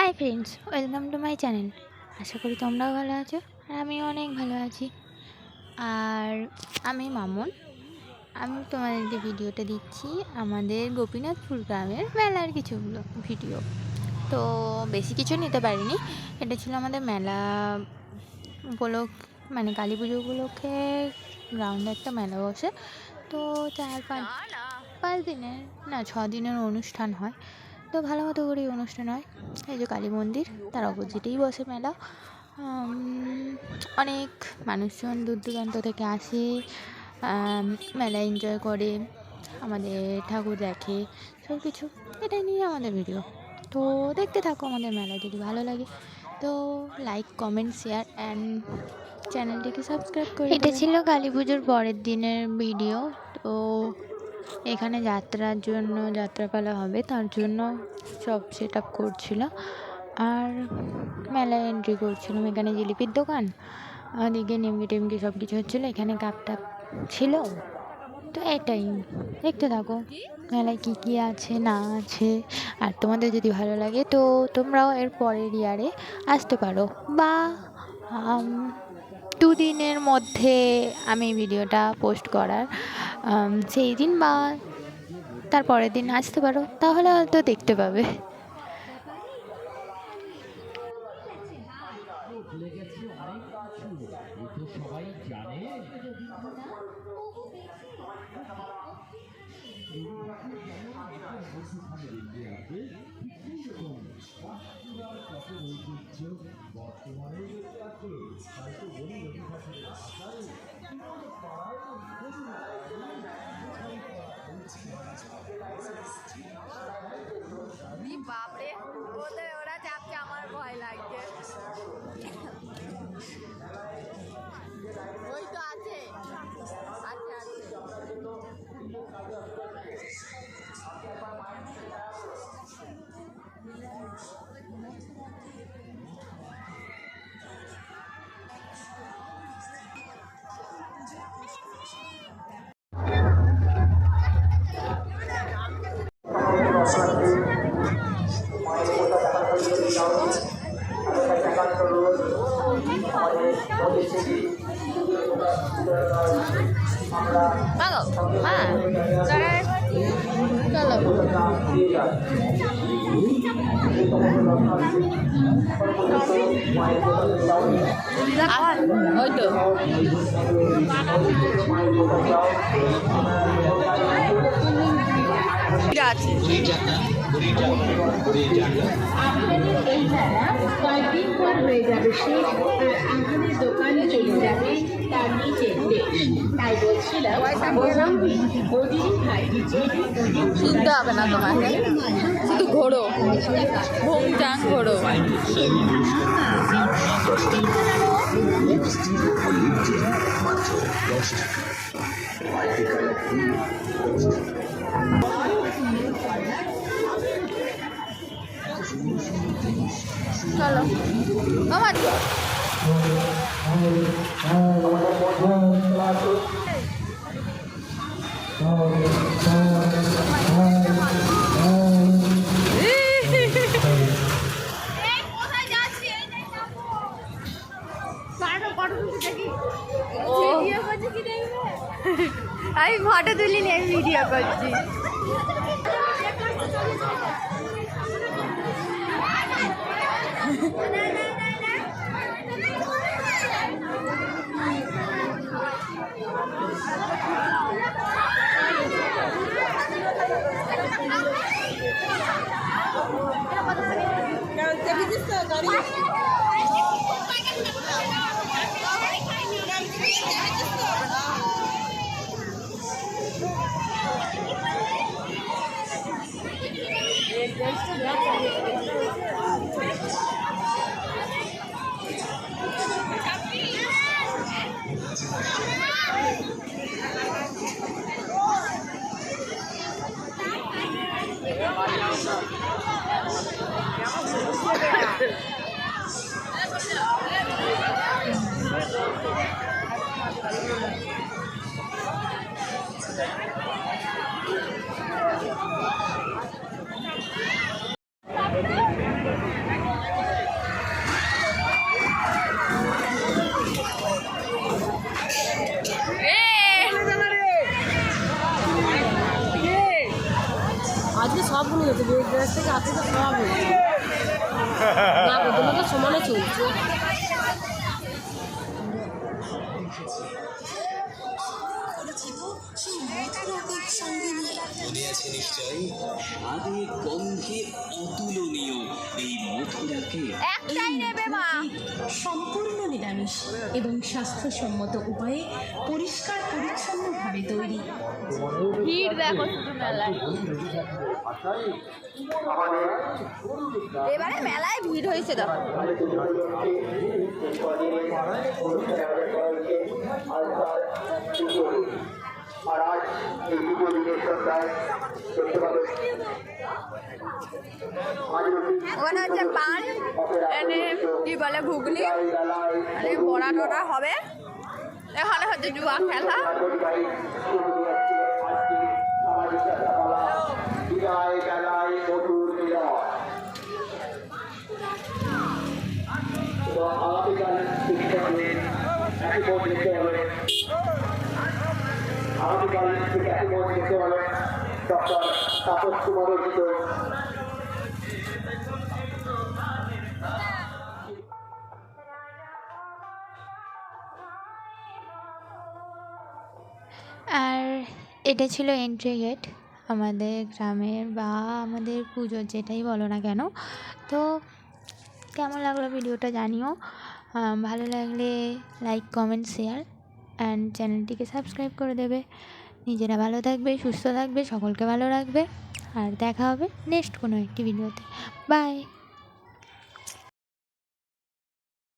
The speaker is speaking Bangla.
High friends, welcome to my channel. আশা করি তোমরাও ভালো আছো আর আমিও অনেক ভালো আছি। আর আমি মামুন। আমি তোমাদেরকে ভিডিওটা দিচ্ছি আমাদের গোপীনাথপুর গ্রামের মেলার কিছুগুলো ভিডিও। তো বেশি কিছু নিতে পারিনি, এটা ছিল আমাদের মেলা মানে কালী পুজো উপলক্ষে গ্রাউন্ডে একটা মেলা বসে। তো 4-5 দিনের না 6 দিনের অনুষ্ঠান হয়। তো ভালো মতো করেই অনুষ্ঠান হয়। এই যে কালী মন্দির, তার অপোজিটেই বসে মেলা। অনেক মানুষজন দূর দূরান্ত থেকে আসে, মেলা এনজয় করে, আমাদের ঠাকুর দেখে, সব কিছু এটাই নিয়ে আমাদের ভিডিও। তো দেখতে থাকো আমাদের মেলা, যদি ভালো লাগে তো লাইক, কমেন্ট, শেয়ার অ্যান্ড চ্যানেলটিকে সাবস্ক্রাইব করে। এটা ছিল কালী পুজোর পরের দিনের ভিডিও। তো এখানে যাত্রাপালা হবে, তার জন্য সব সেট আপ করছিল আর মেলায় এন্ট্রি করছিলাম। এখানে জিলিপির দোকান, ওদিকে নিমকি টিমকি সব কিছু হচ্ছিলো, এখানে কাপ টাপ ছিল। তো এটাই, দেখতে থাকো মেলায় কী কী আছে না আছে। আর তোমাদের যদি ভালো লাগে তো তোমরাও এর পরের ইয়ারে আসতে পারো, বা 2 দিনের মধ্যে আমি ভিডিওটা পোস্ট করার সেই দিন বা তার পরের দিন আসতে পারো, তাহলে হয়তো দেখতে পাবে। বাপরে, ওরা চাপছে, আমার ভয় লাগছে। ওই তো আছে, আচ্ছা ওই তো আছে। এই মেলা কয়েকদিন পর হয়ে যাবে শেষ, আর আমাদের দোকানে চলে যাবে তার নিচের দেশ। তাই বলছিলাম ওদিনই ভাই শুনতে হবে না তোমাকে, শুধু ঘোরো, ঘুম চাং ঘোরো। চলো আমার আমি ফটো তুলিনি, আমি ভিডিও করছি। আজ থেকে আপনি তো সব হচ্ছে না প্রথমে তো সমানে চলছে। মনে আছে নিশ্চয়ই, স্বাদে গন্ধে অতুলনীয় এই মথুরাকে একটাই নেবে মা। সম্পূর্ণ নিরামিষ এবং স্বাস্থ্যসম্মত উপায়ে পরিষ্কার পরিচ্ছন্নভাবে তৈরি। ভিড় দেখো শুধু মেলায়, এবারে মেলায় ভিড় হয়েছে দেখো। আর আজ এই দ্বিতীয় দিনের সন্ধ্যায় দেখতে পাবেন ওখানে হচ্ছে পান এনে কি বলে ঘুগনি আর এই বড়া টড়া হবে। এখানে হচ্ছে জুয়া খেলা। বিদায় বেলায় মধুর মিলন এবং আগামীকাল একই মত দেখতে হবে। আগামীকাল থেকে একই মত দেখতে হবে ডক্টর তাপস কুমার অর্জিত। আর এটা ছিল এন্ট্রি গেট আমাদের গ্রামের বা আমাদের পুজোর, যেটাই বলো না কেন। তো কেমন লাগলো ভিডিওটা জানিও, ভালো লাগলে লাইক কমেন্ট শেয়ার অ্যান্ড চ্যানেলটিকে সাবস্ক্রাইব করে দেবে। নিজেরা ভালো থাকবে, সুস্থ থাকবে, সকলকে ভালো রাখবে। আর দেখা হবে নেক্সট কোনো একটি ভিডিওতে। বাই।